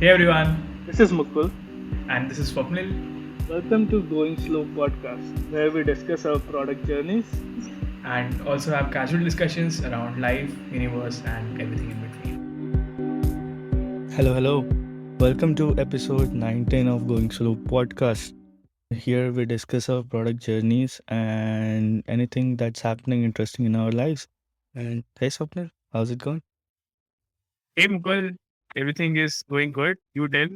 Hey everyone, This is Mukul. and this is Swapnil. Welcome to Going Slow podcast, where we discuss our product journeys. And also have casual discussions around life, universe, and everything in between. Hello, hello. Welcome to episode 19 of Going Slow podcast. Here we discuss our product journeys and anything that's happening interesting in our lives. And hey, Swapnil, how's it going? Hey Mukul, everything is going good. You tell.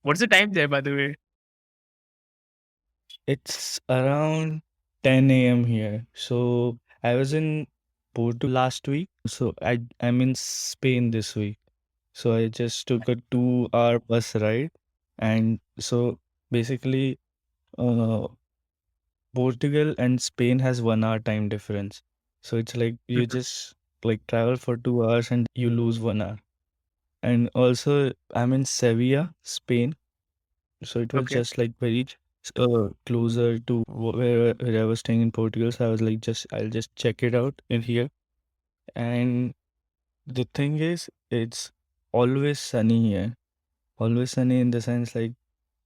What's the time there, by the way? It's around 10 a.m. here. So I was in Portugal last week. So I'm in Spain this week. So I just took a 2 hour bus ride. And so basically, uh, Portugal and Spain has 1 hour time difference. So it's like you just like travel for 2 hours and you lose 1 hour. And also I'm in Sevilla, Spain. So it was Okay. just like very closer to where I was staying in Portugal. So I was like I'll just check it out in here. And the thing is it's always sunny here. Always sunny in the sense like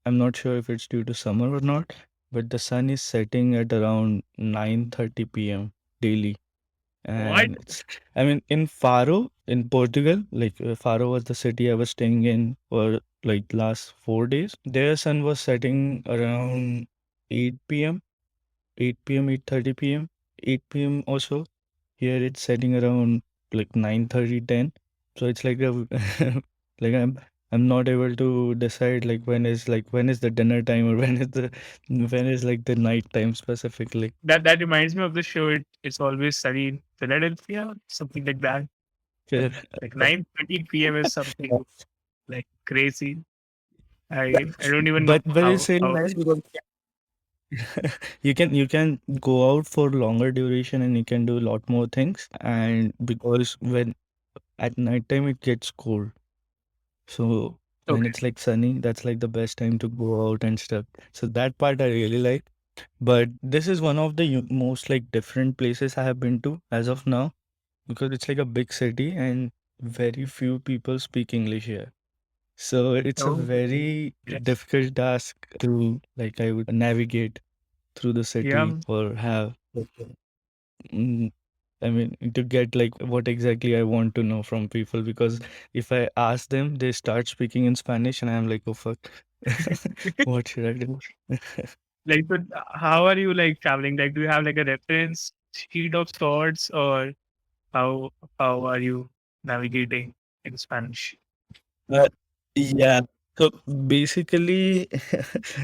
I'm not sure if it's due to summer or not, but the sun is setting at around 9:30 p.m. daily. What? And it's, I mean, in Faro, in Portugal, like Faro was the city I was staying in for like last 4 days. Their sun was setting around 8 p.m., 8 p.m., 8:30 p.m., 8 p.m. also. Here it's setting around like 9:30, 10. So it's like a like I'm not able to decide like when is the dinner time or when is like the night time specifically. That reminds me of the show. It's always sunny in Philadelphia, something like that. Like 9:30 p.m. is something like crazy. I don't even know But it's really how. nice because you can go out for longer duration and you can do a lot more things. And because when at night time it gets cold, so when Okay. it's like sunny, that's like the best time to go out and stuff. So that part I really like. But this is one of the most like different places I have been to as of now because it's like a big city and very few people speak English here. So it's a Oh, very yes. difficult task to like I would navigate through the Yeah. city or have mm, I mean to get like what exactly I want to know from people because if I ask them they start speaking in Spanish and I'm like oh fuck what should I do? Like, but how are you like traveling? Like, do you have like a reference sheet of sorts, or how how are you navigating in Spanish? Uh, yeah. So basically,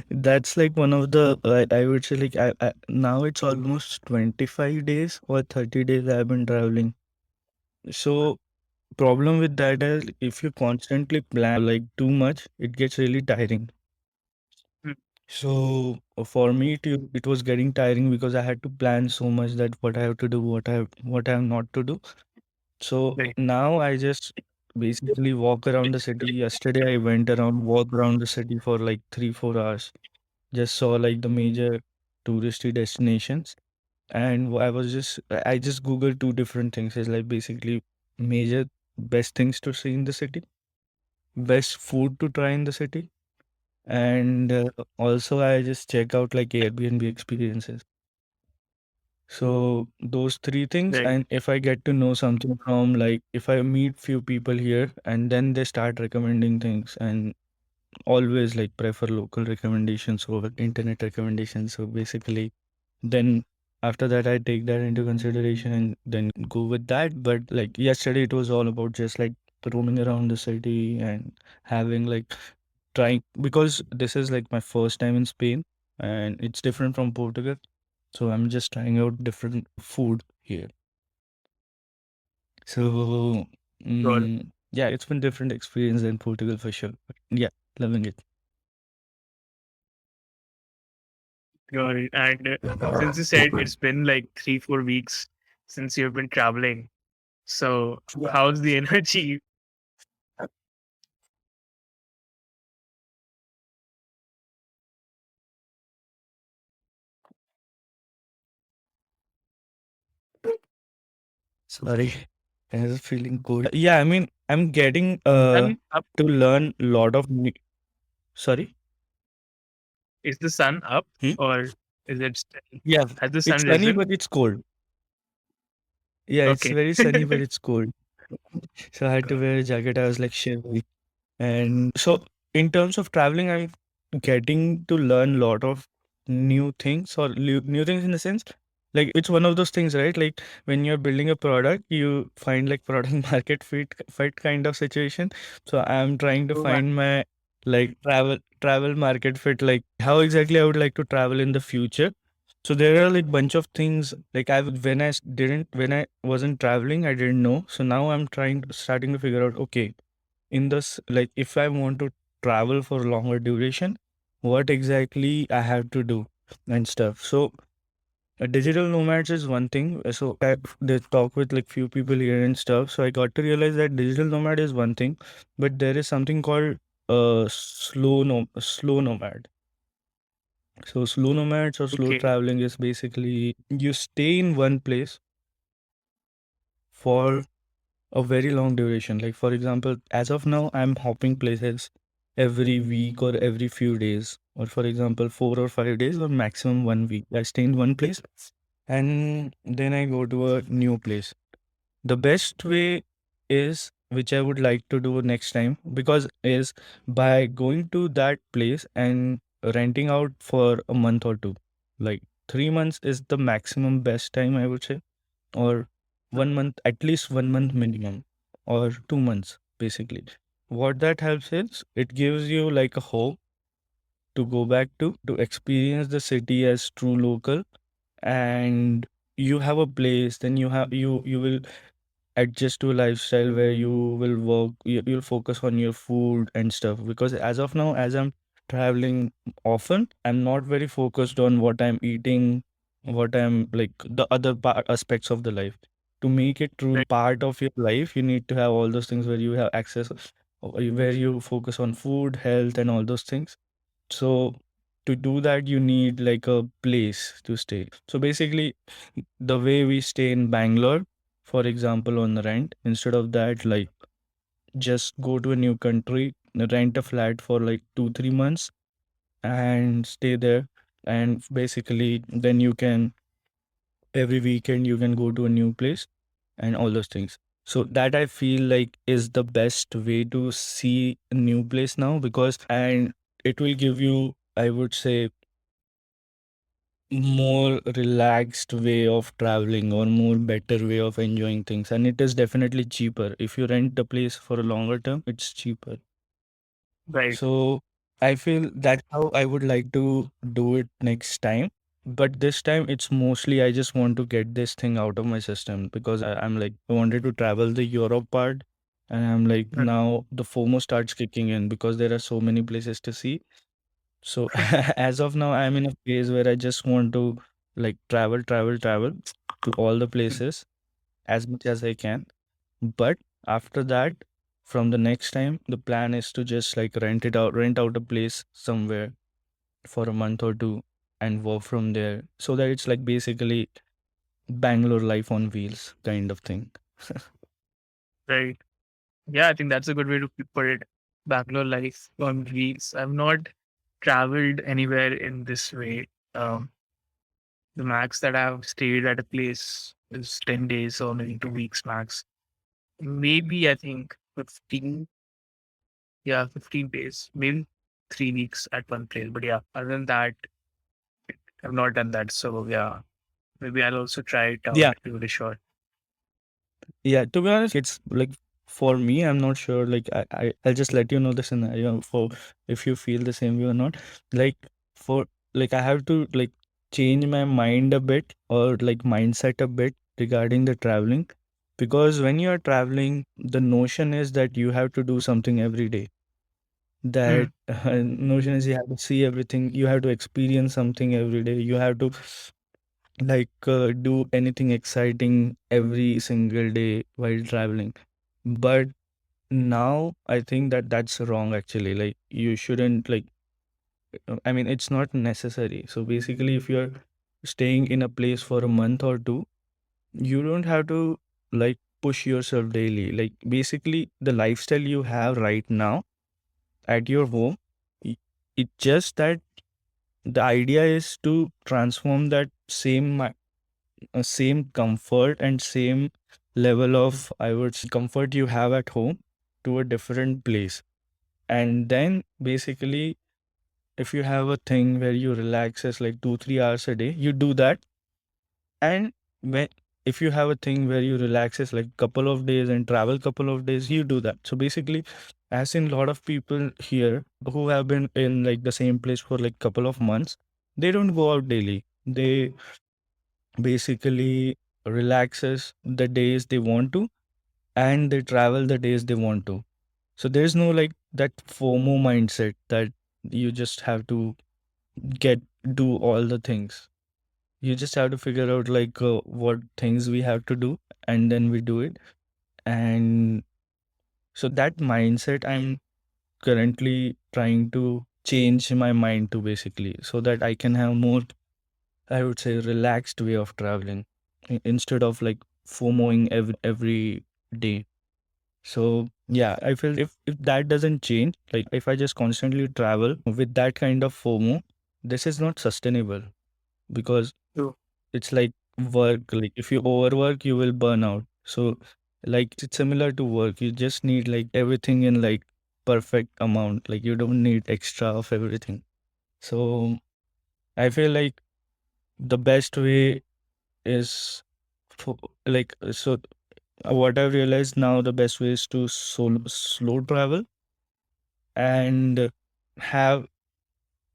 that's like one of the I would say like now it's almost 25 days or 30 days I've been traveling. So problem with that is if you constantly plan like too much, it gets really tiring. Mm. So for me, it was getting tiring because I had to plan so much that what I have to do, what I have not to do. So Like, now I just basically walk around the city. Yesterday I went around, walked around the city for like 3, 4 hours. Just saw like the major touristy destinations. And I just Googled two different things. It's like basically major best things to see in the city, best food to try in the city, and also I just check out like Airbnb experiences. So those three things, like, and if I get to know something from like if I meet few people here and then they start recommending things and always like prefer local recommendations over internet recommendations. So basically then after that I take that into consideration and then go with that. But like yesterday it was all about just like roaming around the city and having like trying because this is like my first time in Spain and it's different from Portugal. So I'm just trying out different food here. So got it, yeah, it's been different experience than Portugal for sure. But yeah, loving it. got it. And since you said it's been like 3 4 weeks since you've been traveling, so how's the energy? Sorry, I was feeling cold. Yeah, I mean I'm getting Sun up? to learn a lot of new. Sorry. Is the sun up Hmm? or is it Yeah, has the it's sun sunny, risen? but it's cold. Yeah, it's Okay. very sunny, but it's cold. So I had to wear a jacket. I was like shivering. And so, in terms of traveling, I'm getting to learn a lot of new things, or new things in the sense, like it's one of those things, right? Like when you're building a product, you find like product market fit kind of situation. So I'm trying to Oh, man. find my like travel market fit, like how exactly I would like to travel in the future. So there are like bunch of things like when I wasn't traveling, I didn't know. So now I'm starting to figure out, okay, in this, like if I want to travel for longer duration, what exactly I have to do and stuff. So digital nomads is one thing. So I they talk with like few people here and stuff. So I got to realize that digital nomad is one thing, but there is something called slow nomad. So slow nomads or slow Okay. traveling is basically you stay in one place for a very long duration. Like for example, as of now, I'm hopping places every week or every few days, or for example, 4 or 5 days or maximum 1 week. I stay in one place and then I go to a new place. The best way is, which I would like to do next time, because is by going to that place and renting out for a month or two. Like 3 months is the maximum best time, I would say, or 1 month, at least 1 month minimum, or 2 months, basically. What that helps is it gives you like a hope to go back to experience the city as true local, and you have a place, then you will adjust to a lifestyle where you will you'll focus on your food and stuff, because as of now, as I'm traveling often, I'm not very focused on what I'm eating, what I'm like the other aspects of the life. To make it true Right. part of your life, you need to have all those things where you have access, where you focus on food, health, and all those things. So to do that, you need like a place to stay. So basically, the way we stay in Bangalore, for example, on the rent, instead of that, like just go to a new country, rent a flat for like 2 3 months and stay there. And basically, then you can every weekend you can go to a new place and all those things. So that I feel like is the best way to see a new place now, because and it will give you, I would say, more relaxed way of traveling or more better way of enjoying things, and it is definitely cheaper. If you rent the place for a longer term, it's cheaper. Right. So I feel that's how I would like to do it next time. But this time it's mostly I just want to get this thing out of my system, because I'm like I wanted to travel the Europe part, and I'm like Mm. now the FOMO starts kicking in because there are so many places to see. So as of now, I'm in a phase where I just want to like travel to all the places as much as I can. But after that, from the next time, the plan is to just like rent out a place somewhere for a month or two and work from there. So that it's like basically Bangalore life on wheels kind of thing. Right. Yeah, I think that's a good way to put it. Bangalore life on wheels. I've not traveled anywhere in this way. The max that I've stayed at a place is 10 days or maybe 2 weeks max. Maybe I think 15, yeah, 15 days, maybe 3 weeks at one place. But yeah, other than that, I've not done that. So yeah, maybe I'll also try it Yeah. out, give it a shot. Yeah, to be honest, it's like for me, I'm not sure. Like I'll just let you know the scenario for if you feel the same way or not. Like for like I have to like change my mind a bit, or like mindset a bit regarding the traveling, because when you are traveling, the notion is that you have to do something every day. That Mm, notion is you have to see everything, you have to experience something every day, you have to like do anything exciting every single day while traveling. But now I think that that's wrong actually. Like you shouldn't like I mean it's not necessary. So basically if you're staying in a place for a month or two, you don't have to like push yourself daily. Like basically the lifestyle you have right now at your home, i- it's just that the idea is to transform that same comfort and same level of, I would say, comfort you have at home to a different place. And then basically, if you have a thing where you relax as like 2 3 hours a day, you do that. And when if you have a thing where you relax as like couple of days and travel couple of days, you do that. So basically, as in a lot of people here who have been in like the same place for like couple of months, they don't go out daily. They basically relaxes the days they want to, and they travel the days they want to. So there's no like that FOMO mindset that you just have to get do all the things. You just have to figure out like what things we have to do, and then we do it. And so that mindset I'm currently trying to change my mind to, basically, so that I can have more, I would say, relaxed way of traveling instead of like FOMOing every day. So yeah, I feel if that doesn't change, like if I just constantly travel with that kind of FOMO, this is not sustainable, because True. it's like work. Like if you overwork, you will burn out. So like it's similar to work. You just need like everything in like perfect amount. Like you don't need extra of everything. So I feel like the best way is for, like so what I've realized now, the best way is to slow travel and have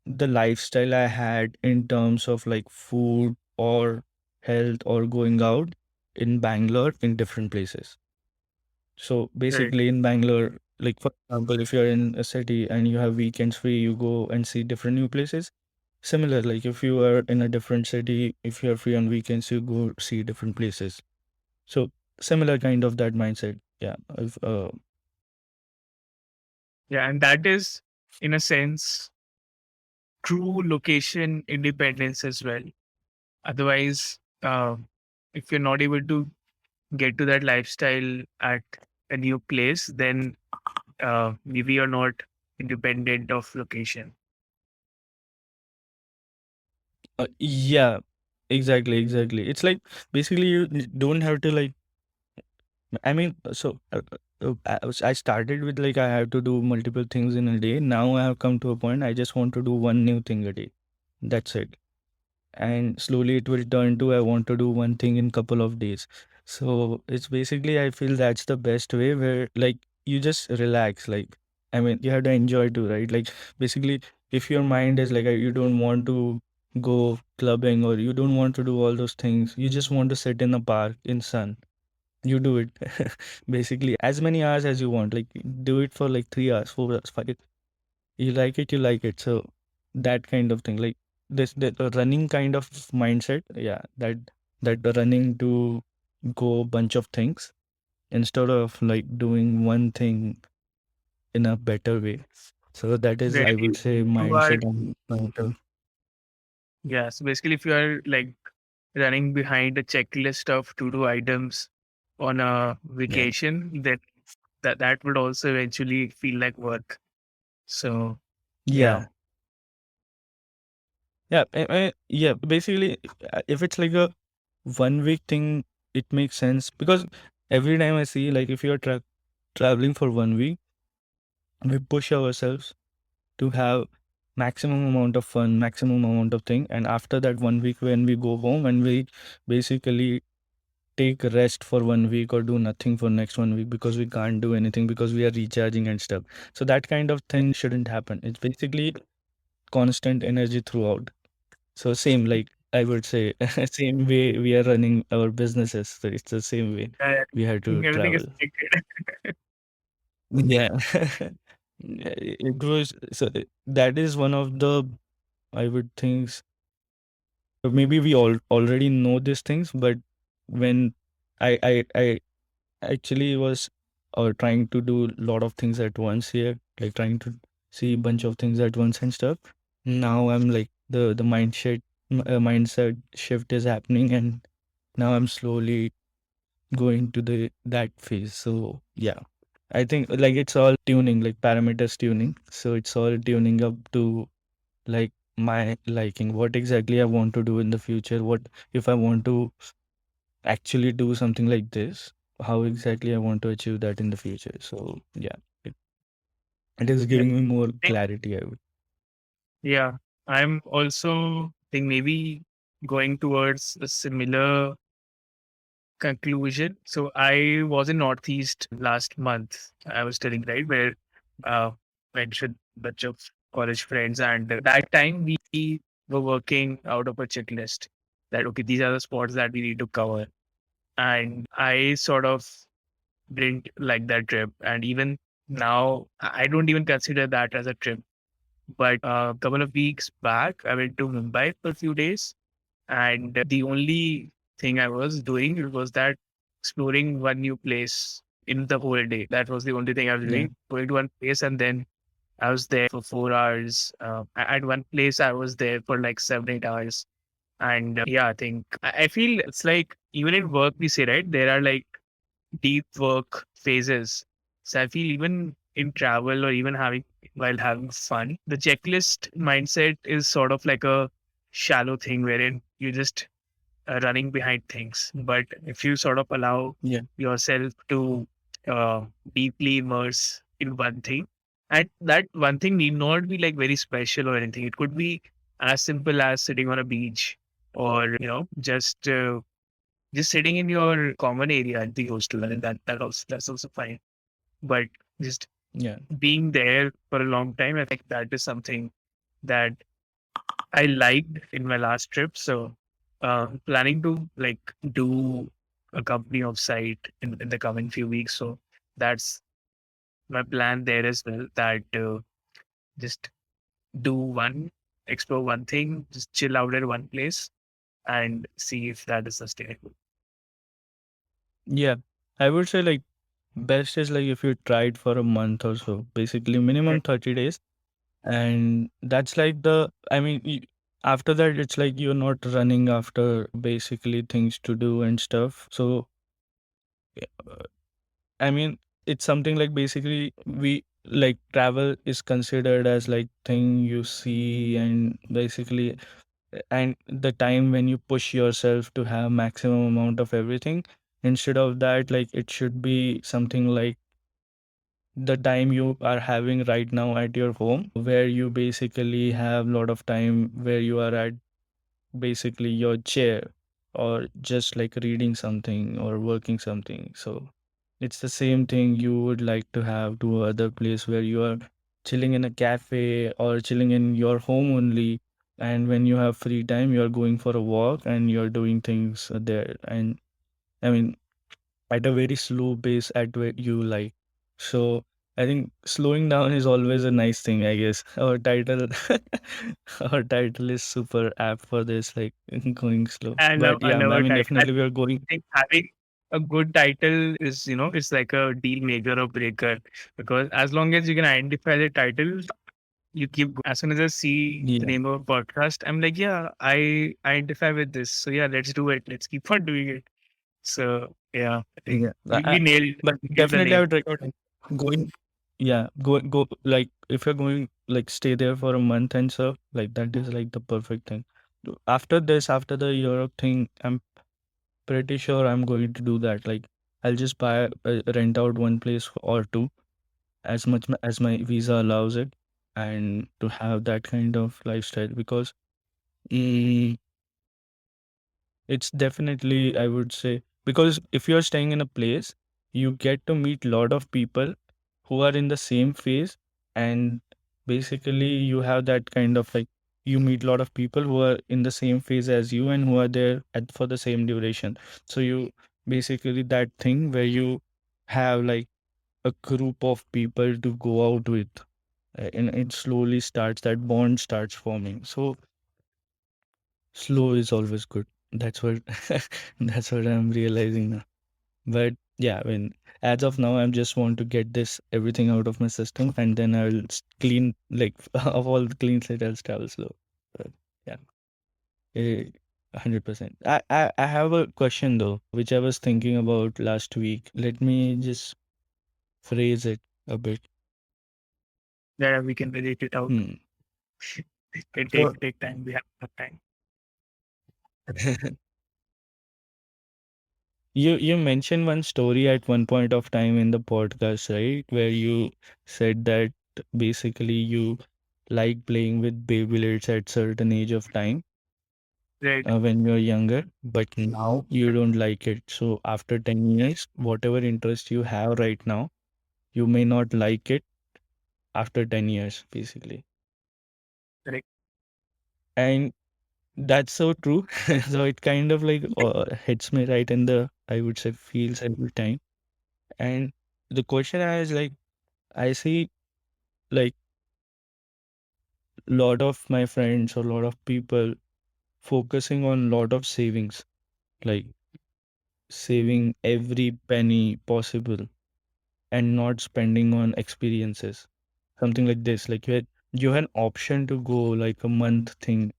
the lifestyle I had in terms of like food or health or going out in Bangalore in different places. So Right. basically in Bangalore, like for example, if you're in a city and you have weekends free, you go and see different new places. Similar, like if you are in a different city, if you're free on weekends, you go see different places. So similar kind of that mindset. Yeah. Yeah, and that is, in a sense, true location independence as well. Otherwise, if you're not able to get to that lifestyle at a new place, then maybe you're not independent of location. Yeah, exactly. It's like basically you don't have to like. I mean, I started with like I have to do multiple things in a day. Now I have come to a point I just want to do one new thing a day. That's it. And slowly it will turn to I want to do one thing in couple of days. So it's basically I feel that's the best way where like you just relax. Like I mean you have to enjoy too, right? Like basically if your mind is like you don't want to go clubbing or you don't want to do all those things, you just want to sit in a park in sun. You do it basically as many hours as you want. Like do it for like 3 hours, 4 hours, 5. You like it, you like it. So that kind of thing, like this the running kind of mindset, yeah, that the running to go bunch of things instead of like doing one thing in a better way. So that is, Right. I would say, You are, mindset I'm trying to. yeah. So basically, if you are like running behind a checklist of to-do items on a Yeah, vacation, then that would also eventually feel like work. So yeah, yeah, yeah, basically if it's like a 1 week thing, it makes sense because every time I see like if you're traveling for 1 week, we push ourselves to have maximum amount of fun, maximum amount of thing. And after that 1 week, when we go home and we basically take rest for 1 week or do nothing for next 1 week because we can't do anything because we are recharging and stuff. So that kind of thing shouldn't happen. It's basically constant energy throughout. So same like I would say same way we are running our businesses. So it's the same way we have to everything is travel. connected. Yeah. It was so that is one of the, I would think, maybe we all already know these things, but when I actually was trying to do a lot of things at once here, like trying to see a bunch of things at once and stuff. Now I'm like the mindset shift is happening, and now I'm slowly going to the that phase. So yeah, I think like it's all tuning, like parameters tuning. So it's all tuning up to like my liking, what exactly I want to do in the future, what if I want to actually do something like this, how exactly I want to achieve that in the future. So yeah, it is Yeah. giving me more think- clarity, I would. Yeah. I'm also think maybe going towards a similar conclusion. So I was in Northeast last month. I was telling right where uh went with a bunch of college friends, and that time we were working out of a checklist that okay, these are the spots that we need to cover. And I sort of didn't like that trip. And even now I don't even consider that as a trip. But a couple of weeks back I went to Mumbai for a few days, and the only thing I was doing was that exploring one new place in the whole day. That was the only thing I was Yeah, doing, going to one place, and then I was there for 4 hours. At one place, I was there for like 7, 8 hours. And yeah, I think I feel it's like even in work, we say, right, there are like deep work phases. So I feel even in travel or even having while having fun, the checklist mindset is sort of like a shallow thing wherein you just running behind things. But if you sort of allow yeah, yourself to deeply immerse in one thing, and that one thing need not be like very special or anything. It could be as simple as sitting on a beach or just sitting in your common area at the hostel, and that's also fine. But just yeah, being there for a long time, I think that is something that I liked in my last trip. So planning to like do a company offsite in the coming few weeks. So that's my plan there as well. That just do one, explore one thing, just chill out at one place and see if that is sustainable. yeah. I would say like best is like if you tried for a month or so, basically minimum 30 days. And that's like the, I mean, after that, it's like you're not running after basically things to do and stuff. So, uh, I mean, it's something like basically we like travel is considered as like thing you see and basically and the time when you push yourself to have maximum amount of everything. Instead of that, like it should be something like the time you are having right now at your home, where you basically have a lot of time where you are at basically your chair or just like reading something or working something. So it's the same thing you would like to have to other place where you are chilling in a cafe or chilling in your home only. And when you have free time, you're going for a walk and you're doing things there. And I mean, at a very slow pace at where you like. So I think slowing down is always a nice thing, I guess. Our title our title is super apt for this, like going slow. But I yeah, love I a mean title. I definitely we are going. think having a good title is, it's like a deal maker or breaker, because as long as you can identify the title, you keep going. As soon as I see the Yeah, name of a podcast, I'm like, yeah, I identify with this. So yeah, let's do it. Let's keep on doing it. So yeah, I think yeah. we But nailed the definitely I name. would recommend going. Yeah, go like if you're going like stay there for a month and so like that is like the perfect thing. After this, after the Europe thing, I'm pretty sure I'm going to do that. Like, I'll just buy rent out one place or two, as much as my visa allows it, and to have that kind of lifestyle because mm, it's definitely, I would say, because if you're staying in a place, you get to meet a lot of people who are in the same phase, and basically you have that kind of like you meet a lot of people who are in the same phase as you and who are there for the same duration. So you basically that thing where you have like a group of people to go out with, and it slowly starts that bond starts forming. So slow is always good. That's what that's what I'm realizing now. But yeah, I mean, as of now, I just want to get this everything out of my system, and then I'll clean like of all the clean slate, I'll travel slow. But yeah. Eh, 100%. I have a question though, which I was thinking about last week. Let me just phrase it a bit. That we can relate it out. Hmm. It So take time. We have enough time. you mentioned one story at one point of time in the podcast, right? Where you said that basically you like playing with Beyblades at certain age of time Right. when you're younger, but now you don't like it. So after 10 years, whatever interest you have right now, you may not like it after 10 years, basically. Correct. And that's so true. So it kind of like hits me right in the, I would say, feels every time. And the question I is like, I see like lot of my friends or lot of people focusing on lot of savings, like saving every penny possible and not spending on experiences. Something like this, like you had an option to go like a month thing,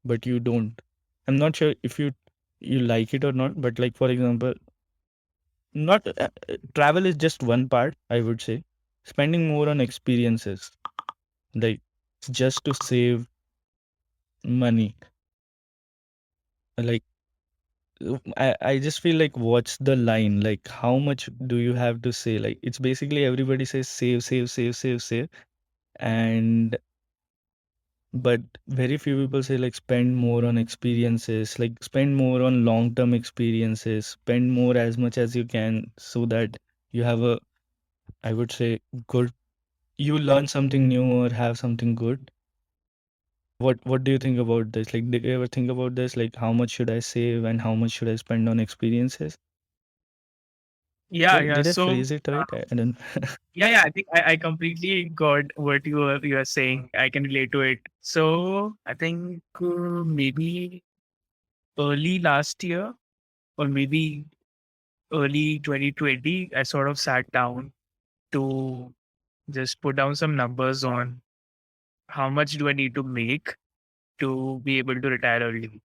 but you don't. I'm not sure if you like it or not, but like for example, not travel is just one part, I would say. Spending more on experiences, like just to save money. Like I just feel like what's the line? Like how much do you have to say? Like it's basically everybody says save, save, save, save, save. And but very few people say like spend more on experiences, like spend more on long-term experiences, spend more as much as you can so that you have a, I would say, good, you learn something new or have something good. What do you think about this? Like, did you ever think about this? Like, how much should I save and how much should I spend on experiences? Yeah, yeah. Did I So phrase it right? I don't. yeah, yeah. I think I completely got what you are saying. I can relate to it. So I think maybe early last year or maybe early 2020, I sort of sat down to just put down some numbers on how much do I need to make to be able to retire early.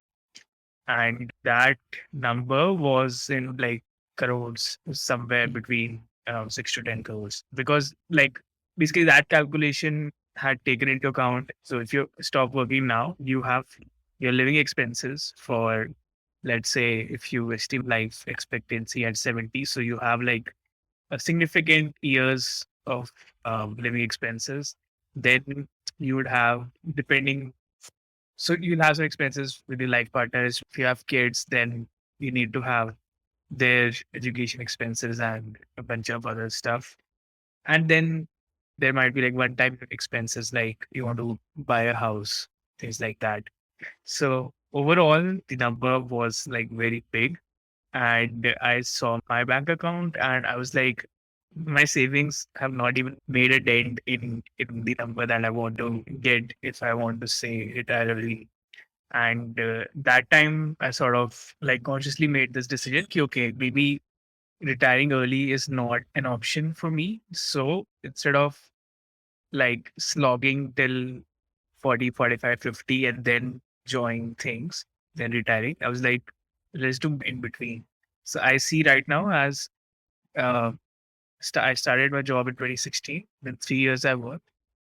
And that number was in like crores, somewhere between 6 to 10 crores. Because like basically that calculation had taken into account. So if you stop working now, you have your living expenses for, let's say, if you estimate life expectancy at 70, so you have like a significant years of living expenses. Then you would have, depending, so you'll have some expenses with your life partners. If you have kids, then you need to have their education expenses and a bunch of other stuff. And then there might be like one time expenses, like you want to buy a house, things like that. So overall, the number was like very big. And I saw my bank account and I was like, my savings have not even made a dent in the number that I want to get if I want to say retire early. And that time, I sort of like consciously made this decision. Ki, okay, maybe retiring early is not an option for me. So instead of like slogging till 40, 45, 50, and then enjoying things, then retiring, I was like, let's do in between. So I see right now as uh, I started my job in 2016. Then 3 years I worked.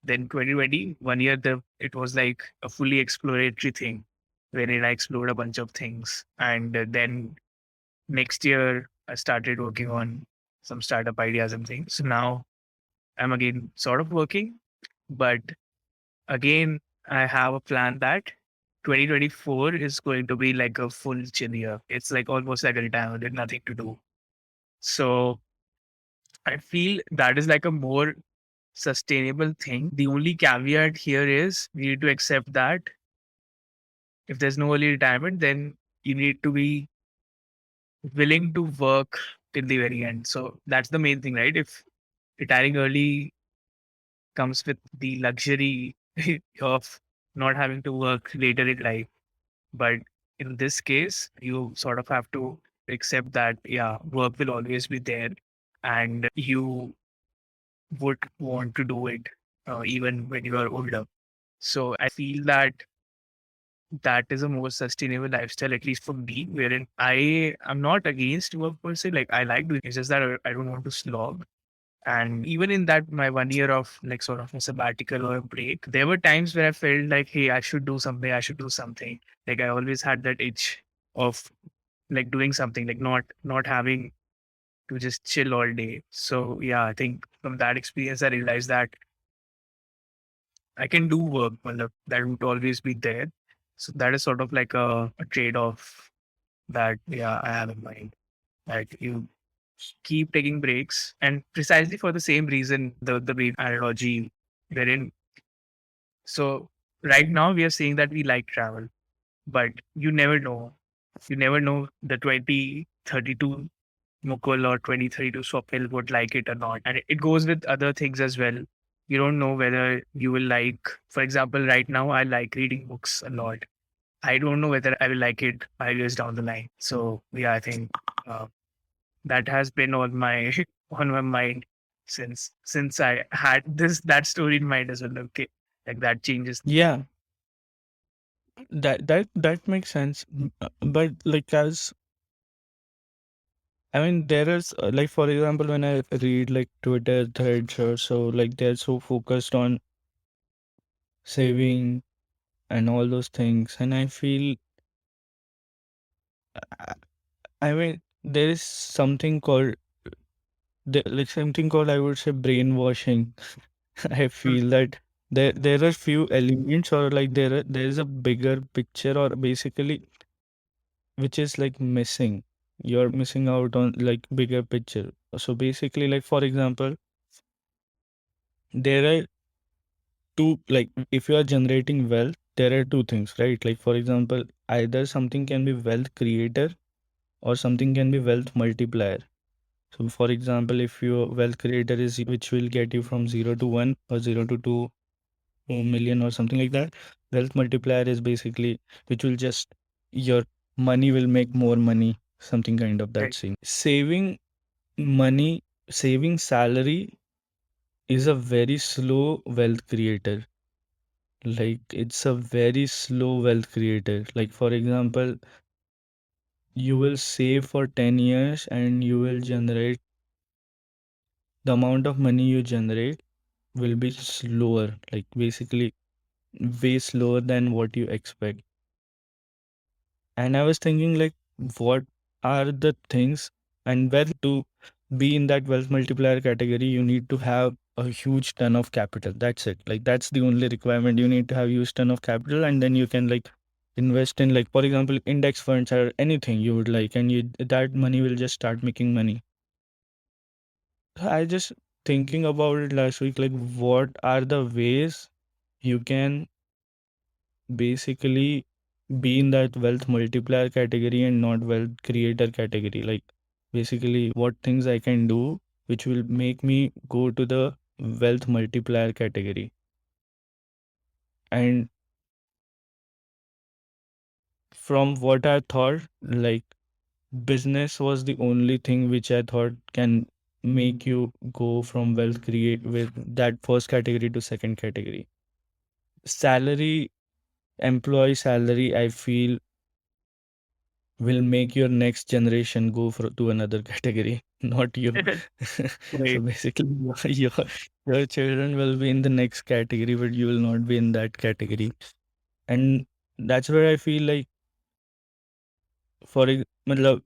Then 2020, 1 year, it was like a fully exploratory thing wherein I explored a bunch of things. And then next year, I started working on some startup ideas and things. So now I'm again sort of working, but again, I have a plan that 2024 is going to be like a full chill year. It's like almost like a retirement, there's nothing to do. So I feel that is like a more sustainable thing. The only caveat here is we need to accept that if there's no early retirement, then you need to be willing to work till the very end. So that's the main thing, right? If retiring early comes with the luxury of not having to work later in life. But in this case, you sort of have to accept that, yeah, work will always be there and you would want to do it even when you are older. So I feel that that is a more sustainable lifestyle, at least for me, wherein I am not against work per se. Like I like doing it. It's just that I don't want to slog. And even in that, my 1 year of like sort of a sabbatical or a break, there were times where I felt like, hey, I should do something. I should do something. Like I always had that itch of like doing something, like not having to just chill all day. So yeah, I think from that experience, I realized that I can do work, matlab, that would always be there. So that is sort of like a trade-off that yeah I have in mind. Like you keep taking breaks, and precisely for the same reason, the brief analogy wherein so right now we are saying that we like travel, but you never know. You never know the 2032 Mukul or 2032 Swapnil would like it or not. And it goes with other things as well. You don't know whether you will like, for example, right now I like reading books a lot. I don't know whether I will like it 5 years down the line. So yeah, I think uh, that has been on my on my mind since I had that story in mind as well. Okay, like that changes. Yeah, that makes sense. But like as I mean, there is like for example, when I read like Twitter threads or so, like they're so focused on saving and all those things, and I feel, I I mean, there is something called like something called I would say brainwashing. I Mm, feel that there are few elements or like there is a bigger picture or basically which is like missing. You're missing out on like bigger picture. So basically, like for example, there are two, like if you are generating wealth, there are two things, right? Like for example, either something can be wealth creator or something can be wealth multiplier. So for example, if your wealth creator is which will get you from 0 to 1 or 0 to 2 million or something like that, wealth multiplier is basically which will just your money will make more money, something kind of that right. same. Saving money, saving salary is a very slow wealth creator. Like it's a very slow wealth creator. Like for example, you will save for 10 years and you will generate the amount of money you generate will be slower, like basically way slower than what you expect. And I was thinking, like, what are the things, and where to be in that wealth multiplier category, you need to have a huge ton of capital. That's it. Like, that's the only requirement. You need to have huge ton of capital, and then you can like invest in, like, for example, index funds or anything you would like, and you that money will just start making money. I just thinking about it last week, like, what are the ways you can basically be in that wealth multiplier category and not wealth creator category. Like basically what things I can do which will make me go to the wealth multiplier category. And from what I thought, like business was the only thing which I thought can make you go from wealth create with that first category to second category. Salary, employee salary, I feel will make your next generation go to another category, not you. So Right. basically, your children will be in the next category, but you will not be in that category. And that's where I feel like, matlab,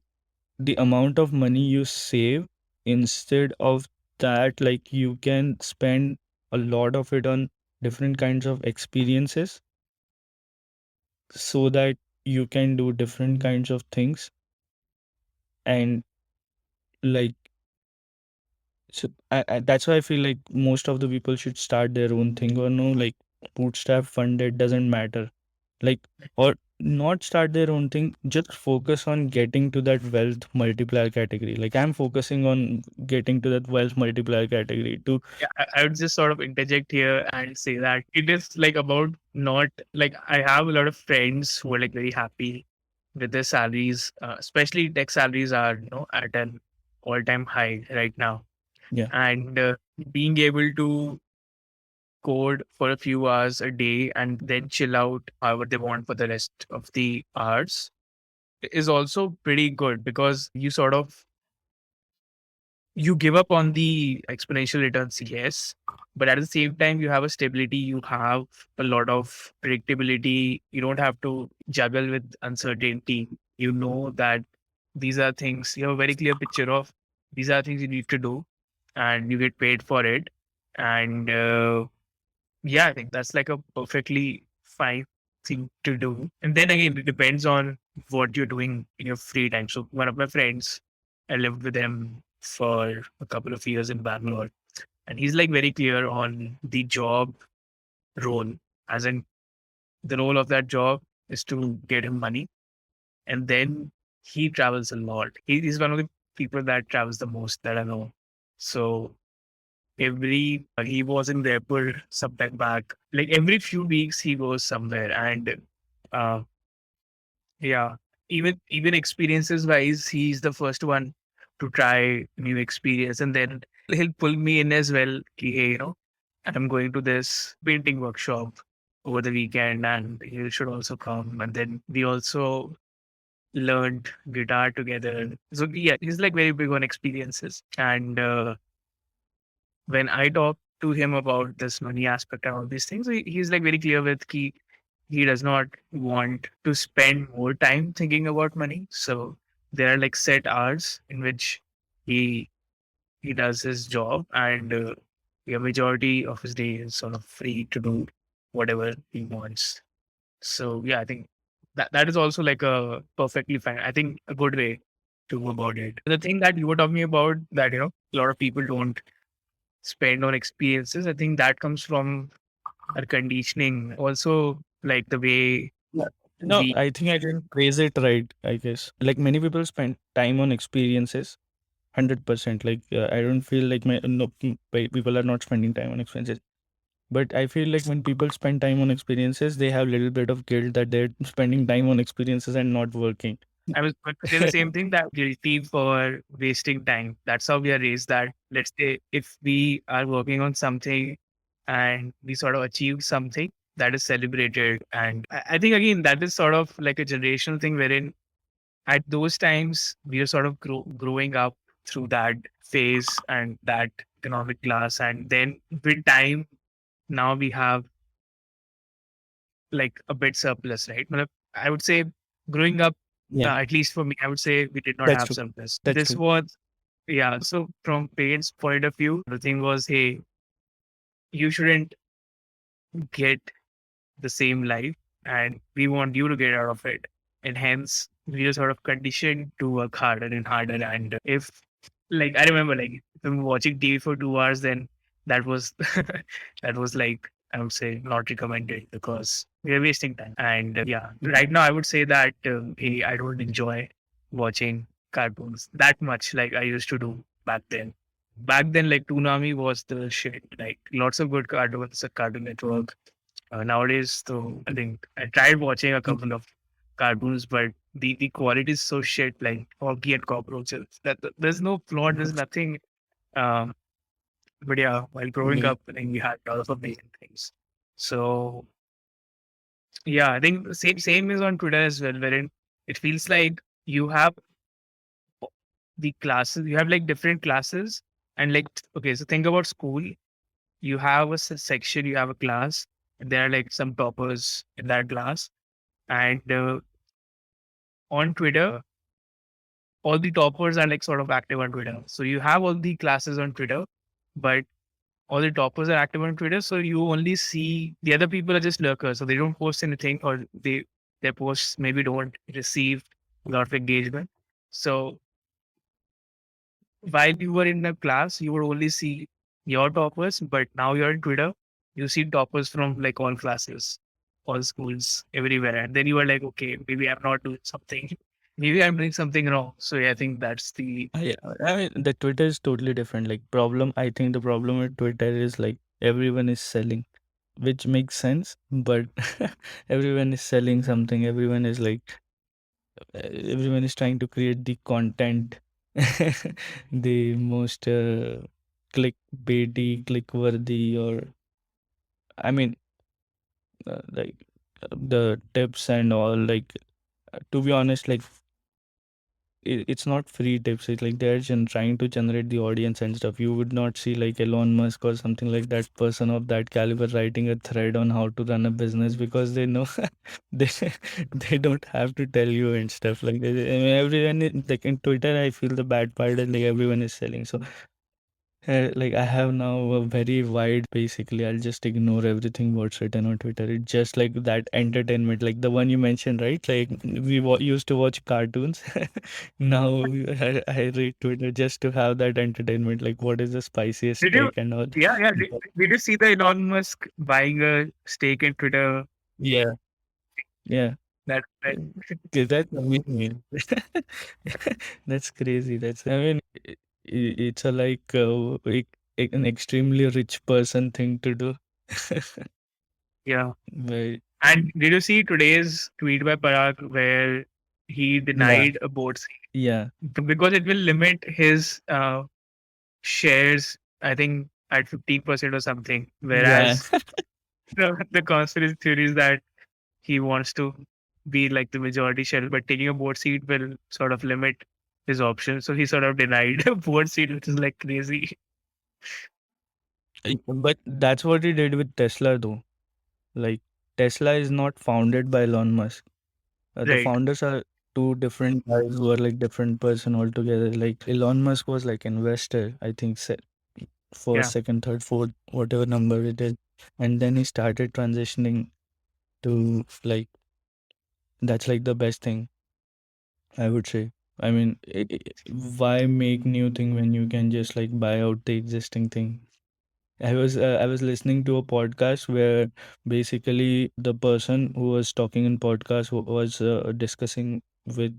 the amount of money you save, instead of that, like you can spend a lot of it on different kinds of experiences so that you can do different kinds of things. And like so that's why I feel like most of the people should start their own thing, or no, like bootstrap funded doesn't matter. Like, or not start their own thing, just focus on getting to that wealth multiplier category. Like I'm focusing on getting to that wealth multiplier category to Yeah, I would just sort of interject here and say that it is like about not like I have a lot of friends who are like very happy with their salaries, especially tech salaries are at an all time high right now, yeah. and being able to code for a few hours a day and then chill out however they want for the rest of the hours is also pretty good because you sort of you give up on the exponential returns, yes, but at the same time you have a stability, you have a lot of predictability, you don't have to juggle with uncertainty. You know that these are things, you have a very clear picture of these are things you need to do and you get paid for it. And yeah, I think that's like a perfectly fine thing to do. And then again, it depends on what you're doing in your free time. So one of my friends, I lived with him for a couple of years in Bangalore, and he's like very clear on the job role, as in the role of that job is to get him money, and then he travels a lot. He's one of the people that travels the most that I know. So he was in the airport sometime back. Like every few weeks he goes somewhere, and uh yeah, even experiences wise, he's the first one to try new experience, and then he'll pull me in as well. Ki, hey, I'm going to this painting workshop over the weekend, and you should also come. And then we also learned guitar together. So yeah, he's like very big on experiences, and when I talk to him about this money aspect and all these things, he's like very clear with he does not want to spend more time thinking about money. So there are like set hours in which he he does his job, and the majority of his day is sort of free to do whatever he wants. So yeah, I think that is also like a perfectly fine. I think a good way to go about it. The thing that you were talking about that a lot of people don't spend on experiences. I think that comes from our conditioning. Also, like the way Yeah. No, we I think I didn't phrase it right, I guess. Like many people spend time on experiences, 100%. Like I don't feel like people are not spending time on experiences. But I feel like when people spend time on experiences, they have a little bit of guilt that they're spending time on experiences and not working. I was going to say the same thing that guilty for wasting time. That's how we are raised. That let's say if we are working on something and we sort of achieve something that is celebrated, and I think again that is sort of like a generational thing wherein at those times we are sort of growing up through that phase and that economic class, and then with time now we have like a bit surplus, right? Matlab, I would say growing up, Yeah, at least for me, I would say we did not that's have true. surplus. That's This true. was, yeah. So from parents' point of view, the thing was, hey, you shouldn't get the same life, and we want you to get out of it. And hence, we are sort of conditioned to work harder and harder. And if, like, I remember, like, if I'm watching TV for 2 hours, then that was that was like I would say not recommended because we are wasting time. And yeah, right now I would say that hey, I don't enjoy watching cartoons that much like I used to do back then. Back then, like Toonami was the shit. Like lots of good cartoons at Cartoon Network. Nowadays, though, I think I tried watching a couple of cartoons, but the quality is so shit, like Hockey and Cockroaches. There's no plot, there's nothing. Um, but yeah, while growing Yeah. up, I think we had lots of amazing things. So yeah, I think the same is on Twitter as well, wherein it feels like you have the classes, you have like different classes, and like okay, so think about school. You have a section, you have a class, and there are like some toppers in that class, and on Twitter, all the toppers are like sort of active on Twitter. So you have all the classes on Twitter, but all the toppers are active on Twitter. So you only see the other people are just lurkers. So they don't post anything, or their posts maybe don't receive a lot of engagement. So while you were in the class, you would only see your toppers, but now you're in Twitter, you see toppers from like all classes, all schools, everywhere. And then you are like, okay, maybe I'm not doing something. Maybe I'm doing something wrong. So yeah, I think that's the I mean, the Twitter is totally different. Like I think the problem with Twitter is like everyone is selling, which makes sense, but everyone is selling something. Everyone is trying to create the content, the most clickbaity, click worthy, or I mean, like the tips and all, like to be honest, like it's not free tips. It's like they're trying to generate the audience and stuff. You would not see like Elon Musk or something like that person of that caliber writing a thread on how to run a business, because they know they they don't have to tell you and stuff like that. I mean, everyone like in Twitter, I feel the bad part is like everyone is selling. So like I have now a very wide, basically I'll just ignore everything what's written on Twitter. It's just like that entertainment, like the one you mentioned, right? Like we used to watch cartoons. Now I read Twitter just to have that entertainment, like what is the spiciest Did you? take and all. Yeah, yeah. Did you see the Elon Musk buying a stake in Twitter? Yeah, yeah. That like, Okay, that's amazing. That's crazy. That's, I mean, it's a like an extremely rich person thing to do. yeah. Right. And did you see today's tweet by Parag where he Yeah, denied a board seat yeah, because it will limit his shares, I think, at 15% or something. yeah. Whereas the conspiracy theory is that he wants to be like the majority share, but taking a board seat will sort of limit his options. So he sort of denied a board seat, which is like crazy. But that's what he did with Tesla, though. Like, Tesla is not founded by Elon Musk. The Right. founders are two different guys who are like different person altogether. Like Elon Musk was like investor, I think, first, Yeah. second, third, fourth, whatever number it is, and then he started transitioning to like that's like the best thing, I would say. I mean, why make new thing when you can just like buy out the existing thing? I was listening to a podcast where basically the person who was talking in podcast was discussing with,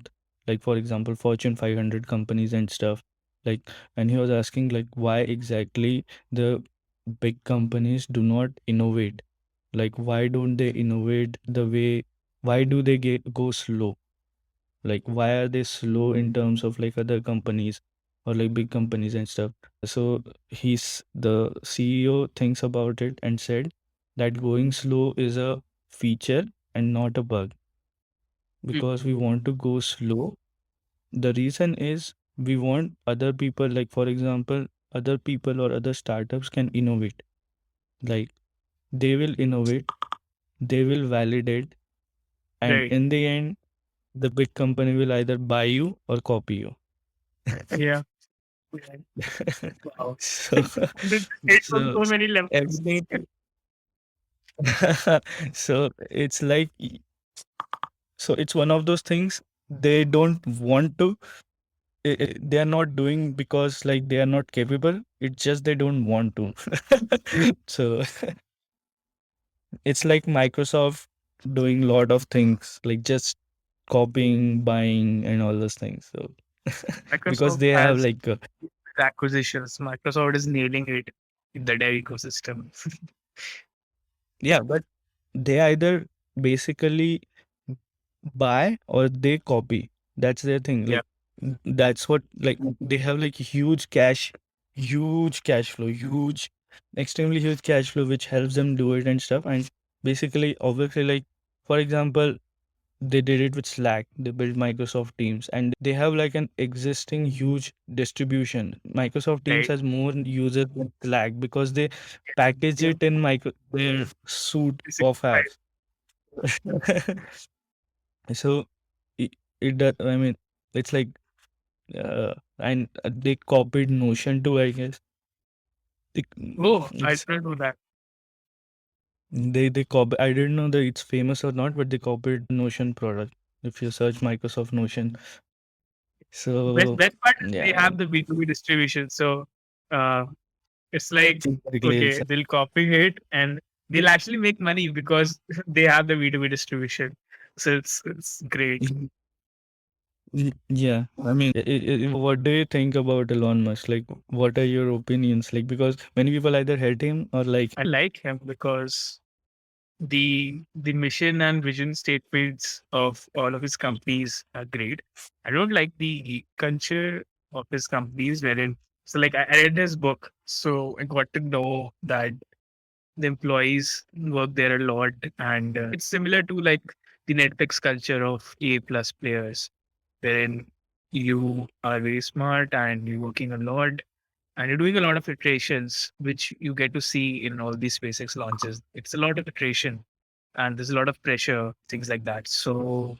like, for example, Fortune 500 companies and stuff, like, and he was asking like why exactly the big companies do not innovate, like why don't they innovate the way, why do they go slow, like why are they slow in terms of like other companies or like big companies and stuff. So the CEO thinks about it and said that going slow is a feature and not a bug, because we want to go slow. The reason is we want other people, like for example, other people or other startups can innovate. Like they will innovate, they will validate, and Right. in the end, the big company will either buy you or copy you. Yeah. Yeah. Wow. So, It's on so so many levels. everything. So it's like, so it's one of those things they don't want to. They are not doing because like they are not capable. It's just they don't want to. So it's like Microsoft doing lot of things, like just copying, buying, and all those things. So because Microsoft they have has like acquisitions. Microsoft is nailing it in the dev ecosystem. yeah, but they either basically buy or they copy. That's their thing. Yeah. Like that's what, like they have like huge cash flow, extremely huge cash flow, which helps them do it and stuff. And basically, obviously, like for example, they did it with Slack. They built Microsoft Teams, and they have like an existing huge distribution. Microsoft Teams Right. has more users than Slack because they package Yeah. it in their suite of 365. apps. So it does. I mean, it's like and they copied Notion too, I guess. They, Oh, I it's didn't know that. they copy. I didn't know that it's famous or not, but they copied Notion product. If you search Microsoft Notion, Best so best part is they yeah, have the B2B distribution. So uh, it's like it's okay, they'll copy it and they'll actually make money because they have the B2B distribution. So it's great. yeah. I mean, what do you think about Elon Musk? Like, what are your opinions? Like, because many people either hate him or like I like him because the mission and vision statements of all of his companies are great. I don't like the culture of his companies wherein, so like I read his book, so I got to know that The employees work there a lot, and it's similar to like the Netflix culture of A plus players, wherein you are very smart and you're working a lot and you're doing a lot of iterations, which you get to see in all these SpaceX launches. It's a lot of iteration and there's a lot of pressure, things like that. So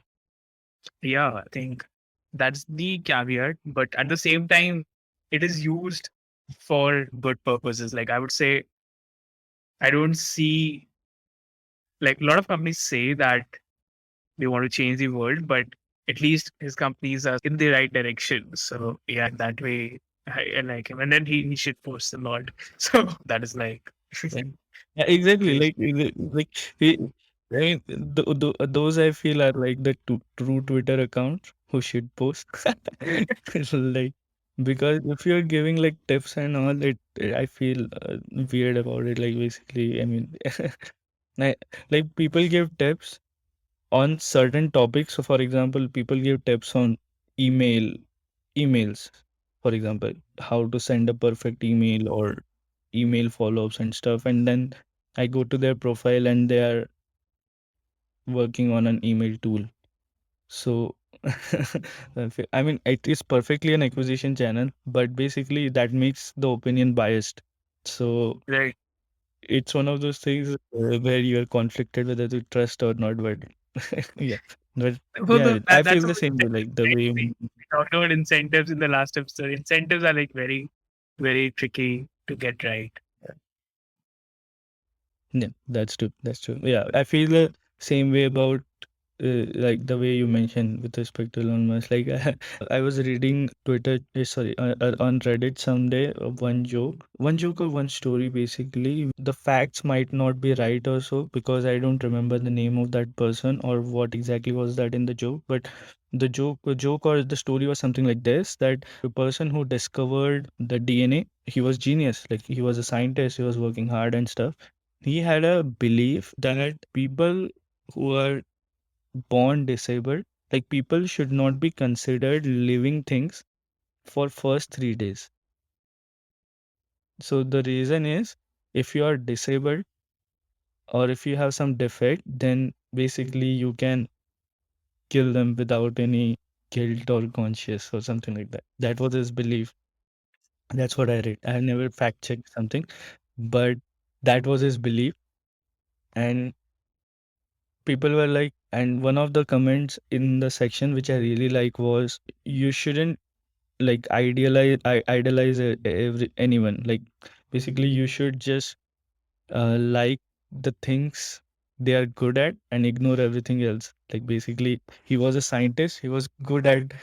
yeah, I think that's the caveat. But at the same time, it is used for good purposes. Like I would say, I don't see like a lot of companies say that they want to change the world, but at least his companies are in the right direction. So yeah, that way I like him. And then he should post a lot. So that is like Yeah, yeah, exactly. crazy. Like he, I mean, those I feel are like the true Twitter accounts who should post. Like, because if you're giving like tips and all, I feel weird about it. Like basically, I mean, like people give tips on certain topics. So, for example, people give tips on emails, for example, how to send a perfect email or email follow-ups and stuff. And then I go to their profile and they are working on an email tool. So, I mean, it is perfectly an acquisition channel, but basically that makes the opinion biased. So Right. it's one of those things where you are conflicted whether to trust or not. But yeah, but So yeah, I that's feel a the bit same way. Like the way we talked about incentives in the last episode. Incentives are like very, very tricky to get right. yeah, that's true. That's true. Yeah, I feel the same way about like the way you mentioned with respect to Elon Musk. Like I was reading Twitter, sorry, on Reddit someday, one joke or one story basically. The facts might not be right or so because I don't remember the name of that person or what exactly was that in the joke. But the joke or the story was something like this: that the person who discovered the DNA, he was genius. Like he was a scientist, he was working hard and stuff. He had a belief that people who are born disabled, like people should not be considered living things for first 3 days. So the reason is, if you are disabled or if you have some defect, then basically you can kill them without any guilt or conscience or something like that. That was his belief. That's what I read. I have never fact checked something, but that was his belief. And people were like, and one of the comments in the section which I really like was, you shouldn't like idolize anyone. Like basically you should just like the things they are good at and ignore everything else. Like basically he was a scientist, he was good at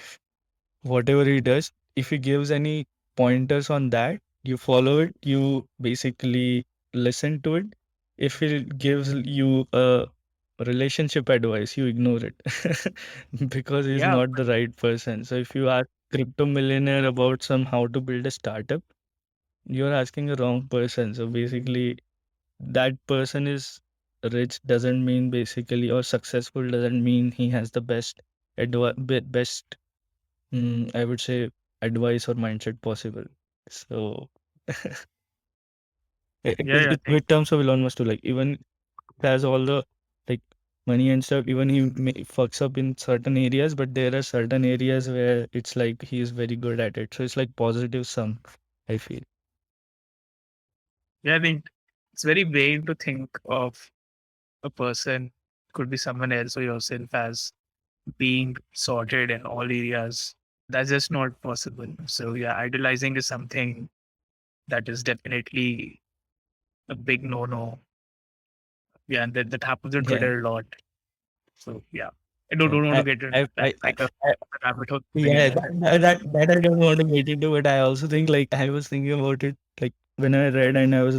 whatever he does. If he gives any pointers on that, you follow it, you basically listen to it. If he gives you a relationship advice, you ignore it because he's Yeah, not the right person. So if you ask crypto millionaire about some how to build a startup, you're asking the wrong person. So basically that person is rich doesn't mean basically, or successful doesn't mean he has the best, I would say, advice or mindset possible. So yeah, yeah. with terms of Elon Musk too, like even has all the like money and stuff, even he fucks up in certain areas, but there are certain areas where it's like he is very good at it. So it's like positive sum, I feel. Yeah, I think it's very vain to think of a person, could be someone else or yourself, as being sorted in all areas. That's just not possible. So yeah, idolizing is something that is definitely a big no-no. Yeah, and that happens on Yeah, Twitter a lot. So yeah, I don't, yeah. don't want to get into that I, like a I rabbit hole yeah, again. that I don't want to get into, but I also think like I was thinking about it, like when I read and I was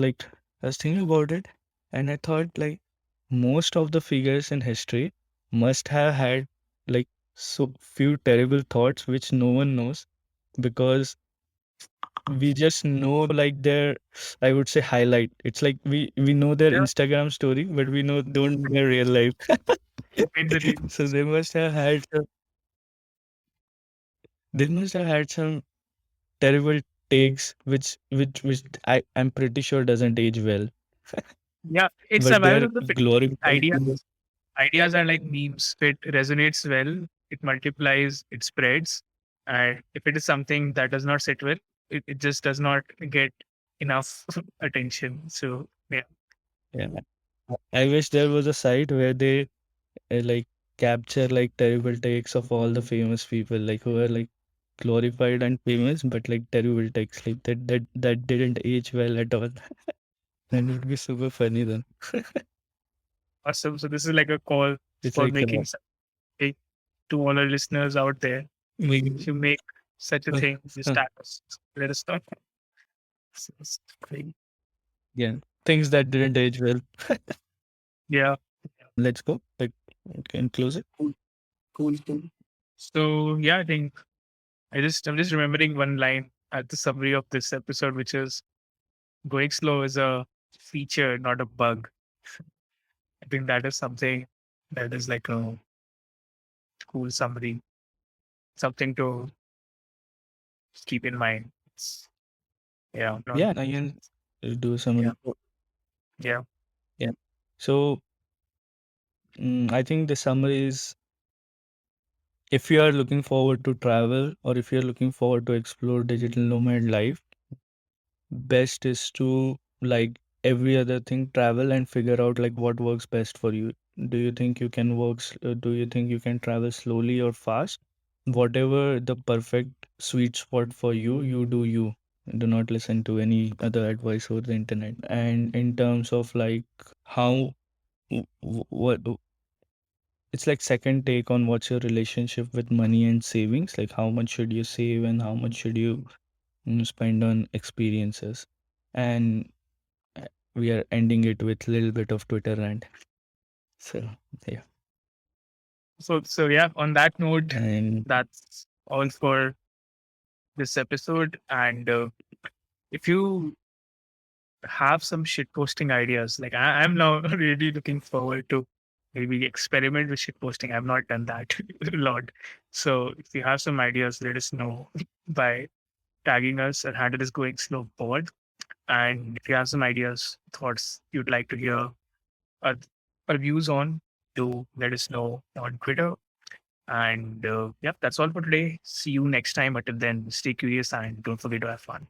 thinking about it, and I thought like most of the figures in history must have had like so few terrible thoughts which no one knows, because we just know like their, I would say, highlight. It's like we know their Yeah, Instagram story, but we don't know their real life. exactly. So they must have had some terrible takes which I'm pretty sure doesn't age well. Yeah, it's but survival they're of the fittest. glorified. Ideas are like memes. If it resonates well, it multiplies, it spreads. And if it is something that does not sit well, it just does not get enough attention. So yeah. Yeah. I wish there was a site where they like capture like terrible takes of all the famous people like who are like glorified and famous but like terrible takes like that didn't age well at all. That would be super funny then. Awesome. So this is like a call It's for like making something to all our listeners out there. If you make such a thing, just tag us. Let us know. So it's great. yeah, things that didn't age well. Yeah. Let's go. Like, can close it. Cool. Cool. Cool. So yeah, I think I'm just remembering one line at the summary of this episode, which is going slow is a feature, not a bug. I think that is something that is like a cool summary, something to keep in mind. Yeah, no, Yeah, I can do yeah, some. yeah. Yeah. So I think the summary is if you are looking forward to travel or if you're looking forward to explore digital nomad life, best is to like every other thing travel and figure out like what works best for you. Do you think you can do you think you can travel slowly or fast? Whatever the perfect sweet spot for you, you do you. Do not listen to any other advice over the internet. And in terms of like how what it's like second take on what's your relationship with money and savings, like how much should you save and how much should you spend on experiences. And uh, we are ending it with a little bit of Twitter rant. So yeah. So yeah, on that note, And that's all for this episode. And if you have some shit posting ideas, like I'm now really looking forward to maybe experiment with shit posting. I've not done that a lot. So if you have some ideas, let us know by tagging us at handle is going slow forward. And if you have some ideas, thoughts you'd like to hear our, our views on, do let us know on Twitter. And yep, that's all for today. See you next time. Until then, stay curious and don't forget to have fun.